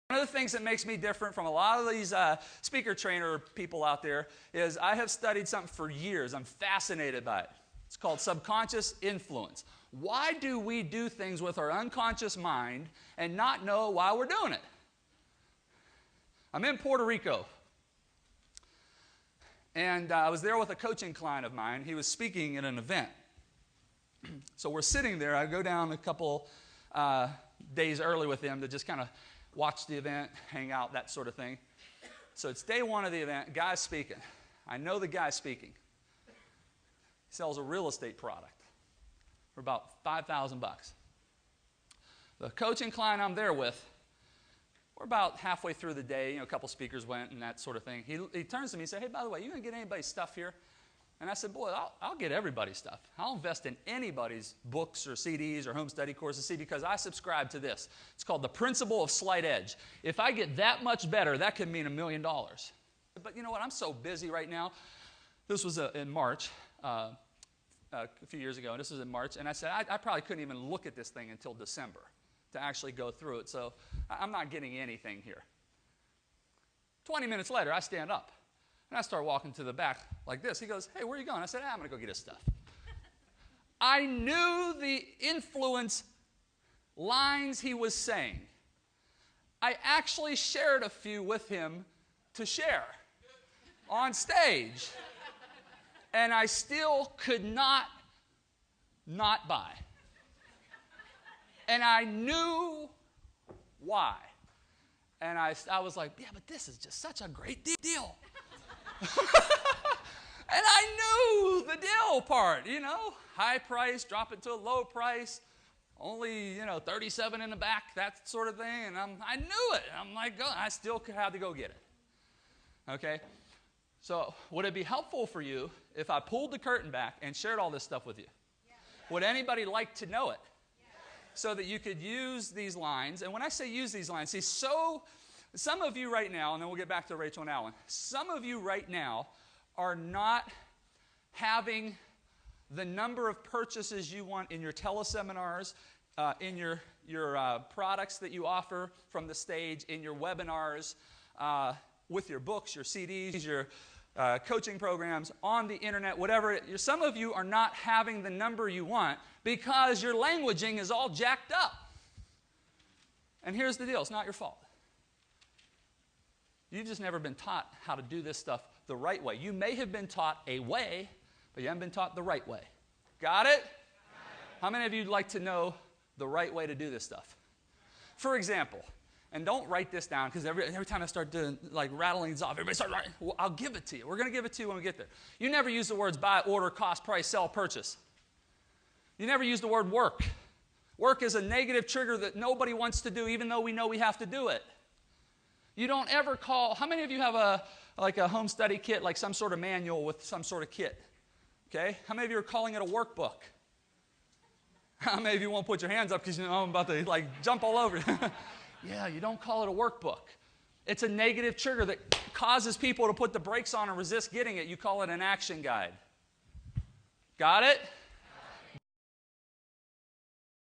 One of the things that makes me different from a lot of these speaker trainer people out there is I have studied something for years. I'm fascinated by it. It's called subconscious influence. Why do we do things with our unconscious mind and not know why we're doing it? I'm in Puerto Rico, and I was there with a coaching client of mine. He was speaking at an event. So we're sitting there. I go down a couple days early with him to just kind of watch the event, hang out, that sort of thing. So it's day one of the event. Guy's speaking. I know the guy's speaking. He sells a real estate product for about $5,000. The coaching client I'm there with, we're about halfway through the day. A couple speakers went and that sort of thing. He turns to me and said, "Hey, by the way, you going to get anybody's stuff here?" And I said, "Boy, I'll get everybody's stuff. I'll invest in anybody's books or CDs or home study courses, see, because I subscribe to this. It's called the principle of slight edge. If I get that much better, that could mean $1 million. But you know what? I'm so busy right now." This was in March, a few years ago, and this was in March. And I said, I probably couldn't even look at this thing until December to actually go through it. So I'm not getting anything here. 20 minutes later, I stand up. And I start walking to the back like this. He goes, "Hey, where are you going?" I said, "I'm going to go get his stuff." I knew the influence lines he was saying. I actually shared a few with him to share on stage. And I still could not buy. And I knew why. And I was like, "Yeah, but this is just such a great deal." And I knew the deal part, high price, drop it to a low price, only, 37 in the back, that sort of thing. And I knew it. I'm like, I still had to go get it. Okay? So would it be helpful for you if I pulled the curtain back and shared all this stuff with you? Yeah. Would anybody like to know it? Yeah. So that you could use these lines. And when I say use these lines, see, some of you right now, and then we'll get back to Rachel and Alan, some of you right now are not having the number of purchases you want in your teleseminars, in your products that you offer from the stage, in your webinars, with your books, your CDs, your coaching programs, on the internet, whatever. Some of you are not having the number you want because your languaging is all jacked up. And here's the deal. It's not your fault. You've just never been taught how to do this stuff the right way. You may have been taught a way, but you haven't been taught the right way. Got it? How many of you would like to know the right way to do this stuff? For example, and don't write this down because every time I start doing, rattling these off, everybody starts writing. Well, I'll give it to you. We're going to give it to you when we get there. You never use the words buy, order, cost, price, sell, purchase. You never use the word work. Work is a negative trigger that nobody wants to do, even though we know we have to do it. You don't ever call, how many of you have a home study kit, like some sort of manual with some sort of kit? Okay? How many of you are calling it a workbook? How many of you won't put your hands up because I'm about to jump all over you? Yeah, you don't call it a workbook. It's a negative trigger that causes people to put the brakes on and resist getting it. You call it an action guide. Got it?